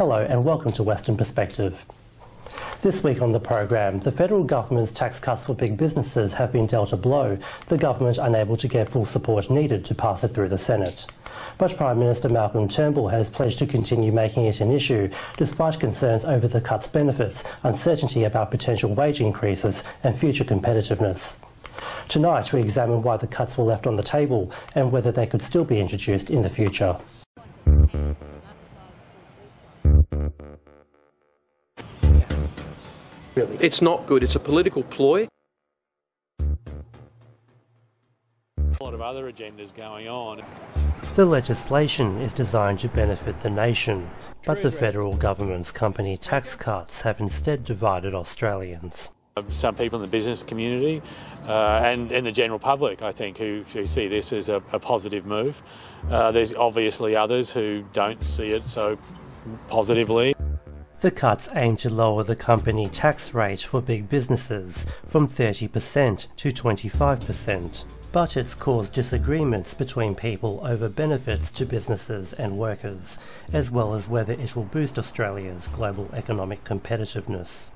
Hello and welcome to Western Perspective. This week on the program, the federal government's tax cuts for big businesses have been dealt a blow, the government unable to get full support needed to pass it through the Senate. But Prime Minister Malcolm Turnbull has pledged to continue making it an issue, despite concerns over the cuts' benefits, uncertainty about potential wage increases and future competitiveness. Tonight we examine why the cuts were left on the table and whether they could still be introduced in the future. It's not good. It's a political ploy. A lot of other agendas going on. The legislation is designed to benefit the nation, but the federal government's company tax cuts have instead divided Australians. Some people in the business community and the general public, I think, who see this as a positive move. There's obviously others who don't see it so positively. The cuts aim to lower the company tax rate for big businesses from 30% to 25%. But it's caused disagreements between people over benefits to businesses and workers, as well as whether it will boost Australia's global economic competitiveness.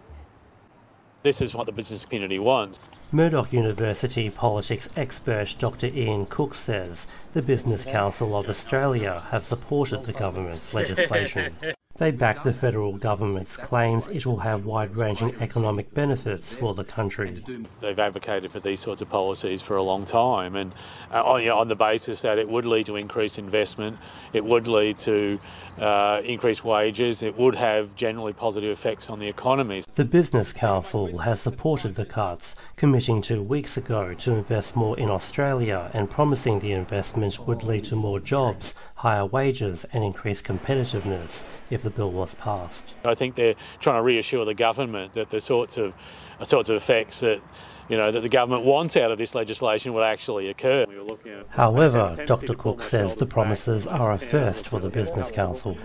This is what the business community wants. Murdoch University politics expert Dr Ian Cook says the Business Council of Australia have supported the government's legislation. They back the federal government's claims it will have wide-ranging economic benefits for the country. They've advocated for these sorts of policies for a long time, and on the basis that it would lead to increased investment, it would lead to increased wages, it would have generally positive effects on the economy. The Business Council has supported the cuts, committing 2 weeks ago to invest more in Australia and promising the investment would lead to more jobs, higher wages and increased competitiveness if the bill was passed. I think they're trying to reassure the government that the sorts of effects that that the government wants out of this legislation will actually occur. However, Dr Cook says the promises are a first for the Business Council.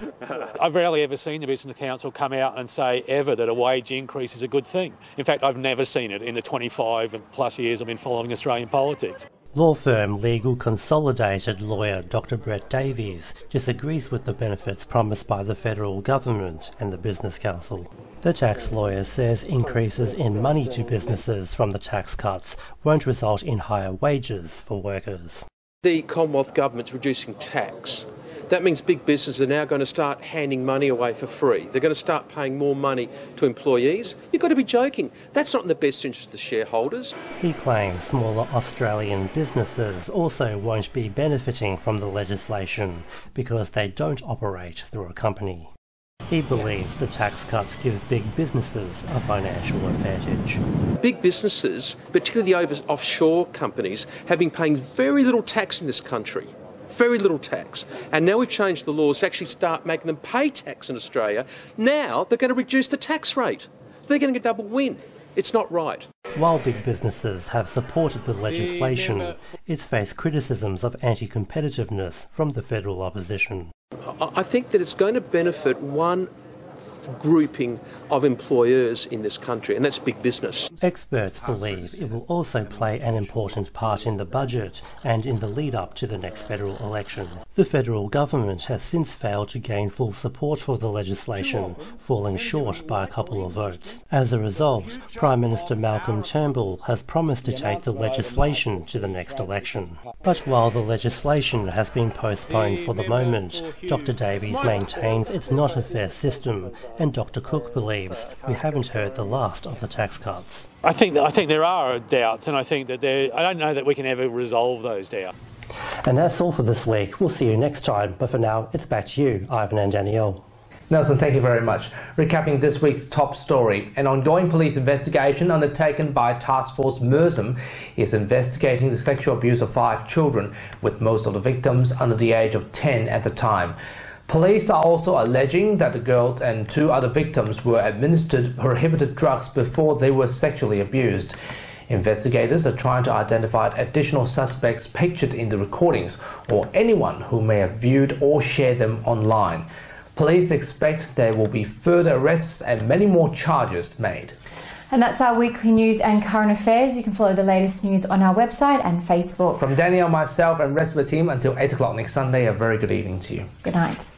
I've rarely ever seen the Business Council come out and say ever that a wage increase is a good thing. In fact, I've never seen it in the 25 plus years I've been following Australian politics. Law firm Legal Consolidated lawyer Dr Brett Davies disagrees with the benefits promised by the federal government and the Business Council. The tax lawyer says increases in money to businesses from the tax cuts won't result in higher wages for workers. The Commonwealth Government's reducing tax. That means big businesses are now going to start handing money away for free. They're going to start paying more money to employees. You've got to be joking. That's not in the best interest of the shareholders. He claims smaller Australian businesses also won't be benefiting from the legislation because they don't operate through a company. He believes the tax cuts give big businesses a financial advantage. Big businesses, particularly the offshore companies, have been paying very little tax in this country. Very little tax. And now we've changed the laws to actually start making them pay tax in Australia. Now they're going to reduce the tax rate. So they're getting a double win. It's not right. While big businesses have supported the legislation, it's faced criticisms of anti-competitiveness from the federal opposition. I think that it's going to benefit one grouping of employers in this country, and that's big business. Experts believe it will also play an important part in the budget and in the lead-up to the next federal election. The federal government has since failed to gain full support for the legislation, falling short by a couple of votes. As a result, Prime Minister Malcolm Turnbull has promised to take the legislation to the next election. But while the legislation has been postponed for the moment, Dr Davies maintains it's not a fair system, and Dr Cook believes we haven't heard the last of the tax cuts. I think there are doubts, and I think that I don't know that we can ever resolve those doubts. And that's all for this week. We'll see you next time, but for now, it's back to you, Ivan and Danielle. Nelson, thank you very much. Recapping this week's top story, an ongoing police investigation undertaken by Task Force MERSM is investigating the sexual abuse of 5 children, with most of the victims under the age of 10 at the time. Police are also alleging that the girls and 2 other victims were administered prohibited drugs before they were sexually abused. Investigators are trying to identify additional suspects pictured in the recordings or anyone who may have viewed or shared them online. Police expect there will be further arrests and many more charges made. And that's our weekly news and current affairs. You can follow the latest news on our website and Facebook. From Danielle, myself and the rest of the team until 8 o'clock next Sunday, a very good evening to you. Good night.